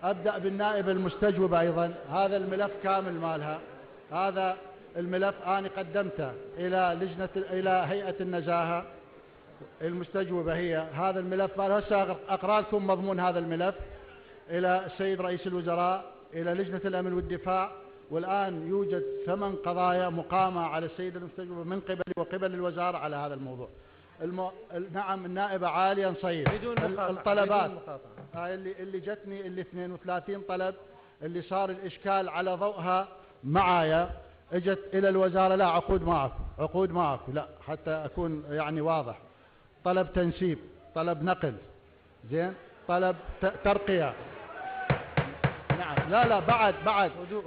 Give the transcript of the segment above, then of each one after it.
أبدأ بالنائبة المستجوبة أيضا. هذا الملف كامل مالها. هذا الملف أنا قدمته إلى هيئة النزاهة المستجوبة هي. هذا الملف مالها هسه أقرأ لكم مضمون هذا الملف إلى السيد رئيس الوزراء، إلى لجنة الأمن والدفاع. والآن يوجد 8 قضايا مقامة على السيد المستجوبة من قبلي وقبل الوزارة على هذا الموضوع. نعم النائبة عالية نصيد الطلبات اللي جتني اللي 32 طلب اللي صار الإشكال على ضوءها معايا، اجت إلى الوزارة. لا عقود معك لا، حتى أكون يعني واضح. طلب تنسيب، طلب نقل، زين، طلب ترقية. نعم لا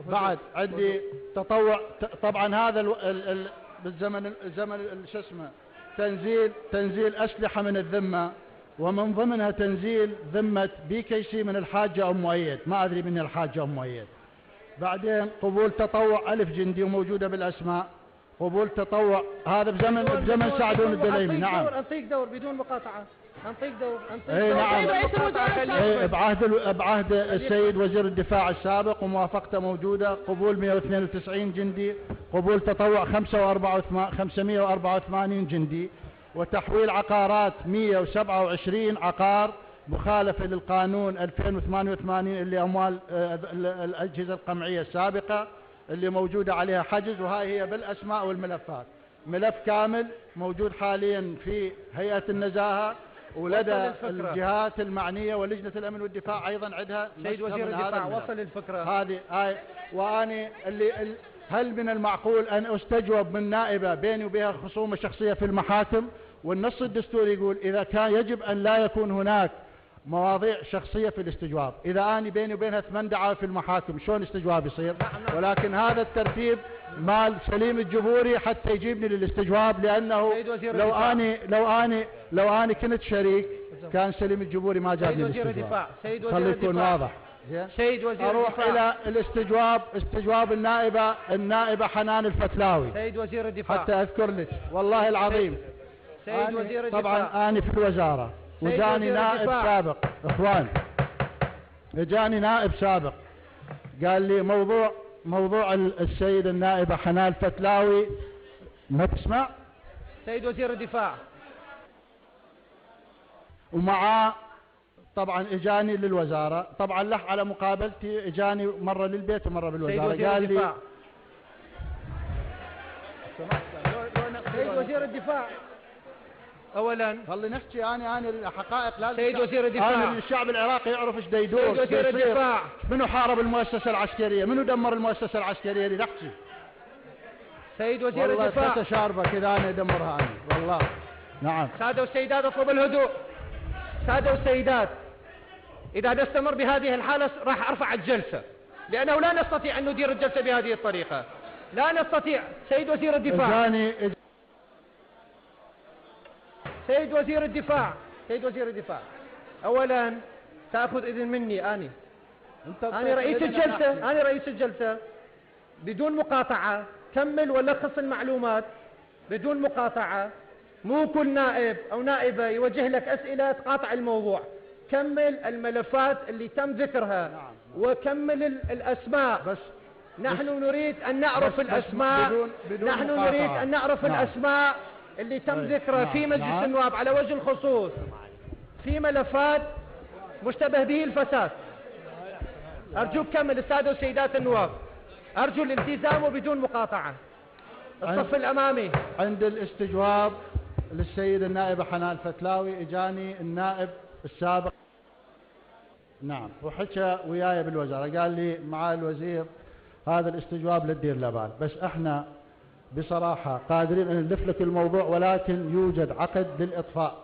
بعد عندي تطوع. طبعا هذا بالزمن شو اسمه تنزيل أسلحة من الذمة، ومن ضمنها تنزيل ذمة BKC من الحاجة أم مؤيد. ما أدري من الحاجة أم مؤيد. بعدين قبول تطوع 1000 جندي وموجودة بالأسماء. قبول تطوع هذا بزمن سعدون الدليمي. نعم أنطيك دور بدون مقاطعة. أنطيك دور. نعم بعهد السيد وزير الدفاع السابق وموافقته موجودة. قبول 192 جندي، قبول تطوع 584 جندي، وتحويل عقارات 127 عقار مخالفة للقانون 2088 اللي أموال الأجهزة القمعية السابقة اللي موجودة عليها حجز، وهاي هي بالأسماء والملفات. ملف كامل موجود حاليا في هيئة النزاهة ولدى الجهات المعنية ولجنة الأمن والدفاع أيضا عندها. سيد وزير الدفاع وصل الفكرة هذه وأنا هل من المعقول أن أستجوب من نائبة بيني وبها خصومة شخصية في المحاكم؟ والنص الدستوري يقول إذا كان يجب أن لا يكون هناك مواضيع شخصية في الاستجواب. إذا أنا بيني وبينها 8 دعاوى في المحاكم شلون استجواب يصير؟ ولكن هذا الترتيب مال سليم الجبوري حتى يجيبني للاستجواب، لأنه لو أنا كنت شريك كان سليم الجبوري ما جابني للاستجواب. خلي يكون واضح. سيد وزير أروح إلى الاستجواب، استجواب النائبة حنان الفتلاوي. سيد وزير الدفاع حتى أذكر لك والله العظيم. سيد وزير الدفاع طبعا أنا في الوزارة وجاني نائب سابق إخوان، جاني نائب سابق قال لي موضوع السيد النائبة حنان الفتلاوي. ما تسمع؟ سيد وزير الدفاع ومعاه طبعا اجاني للوزارة، طبعا لح على مقابلتي اجاني مرة للبيت ومرة بالوزارة. قال لي سيد وزير الدفاع اولا خلي نحكي. انا الحقائق لازم. سيد وزير الدفاع انا الشعب العراقي يعرف ايش يدور. سيد وزير الدفاع منو حارب المؤسسة العسكرية؟ منو دمر المؤسسة العسكرية اللي نحكي؟ سيد وزير والله الدفاع والله شاربة كذا انا ادمرها انا والله. نعم سادة والسيدات اطلب الهدوء. سادة والسيدات اذا نستمر بهذه الحالة راح ارفع الجلسة، لانه لا نستطيع ان ندير الجلسة بهذه الطريقة. لا نستطيع. سيد وزير الدفاع سيد وزير الدفاع اولا تأخذ اذن مني. انا رئيس الجلسة بدون مقاطعة. كمل ولخص المعلومات بدون مقاطعة. مو كل نائب او نائبة يوجه لك اسئلة تقاطع الموضوع. كمل الملفات اللي تم ذكرها وكمل الاسماء. بس نحن نريد ان نعرف الاسماء. نحن نريد ان نعرف الاسماء اللي تم ذكرها في مجلس النواب على وجه الخصوص في ملفات مشتبه به الفساد. أرجوك كمل. السادة والسيدات النواب أرجو الالتزام وبدون مقاطعة. الصف الأمامي. عند الاستجواب للسيد النائبة حنان الفتلاوي اجاني النائب السابق. نعم وحكى وياي بالوزارة قال لي مع الوزير هذا الاستجواب لا تدير له بال، بس احنا بصراحة قادرين ان نلف لك الموضوع، ولكن يوجد عقد للإطفاء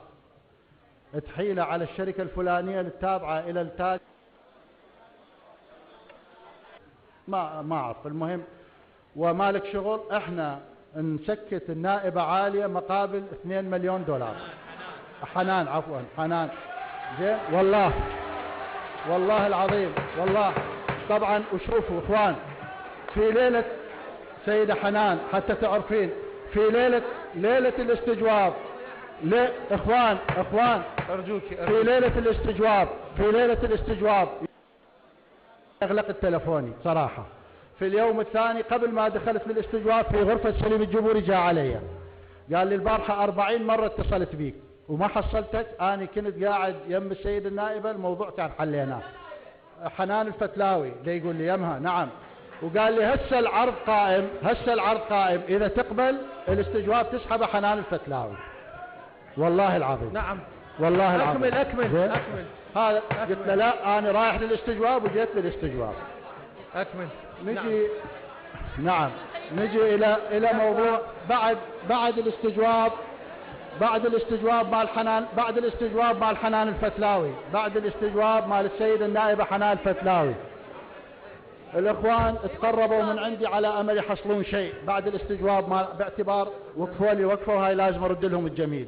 تحيله على الشركة الفلانية التابعة إلى التاج. ما أعرف. المهم ومالك شغل احنا نسكت النائبة عالية مقابل 2 مليون دولار. حنان عفوا حنان زين والله العظيم والله. طبعا وشوفوا اخوان في ليلة سيدة حنان حتى تعرفين في ليلة الاستجواب اخوان ارجوك في ليلة الاستجواب اغلق التلفوني صراحة. في اليوم الثاني قبل ما دخلت للاستجواب في غرفة سليم الجمهوري جاء علي قال لي البارحة 40 مرة اتصلت بيك وما حصلتك. انا كنت قاعد يم السيد النائبة، الموضوع كان حليناه. حنان الفتلاوي ده يقول لي يمها نعم، وقال لي هسه العرض قائم اذا تقبل الاستجواب تسحب حنان الفتلاوي. والله العظيم. نعم والله العظيم. اكمل هذا قلت له لا انا رايح للاستجواب وجيت للاستجواب. اكمل. نجي نعم نجي الى موضوع بعد الاستجواب مال حنان، بعد الاستجواب مال حنان الفتلاوي، بعد الاستجواب مال السيد النائبة حنان الفتلاوي، الاخوان تقربوا من عندي على امل يحصلون شيء بعد الاستجواب باعتبار وقفوا هاي لازم ارد لهم الجميل.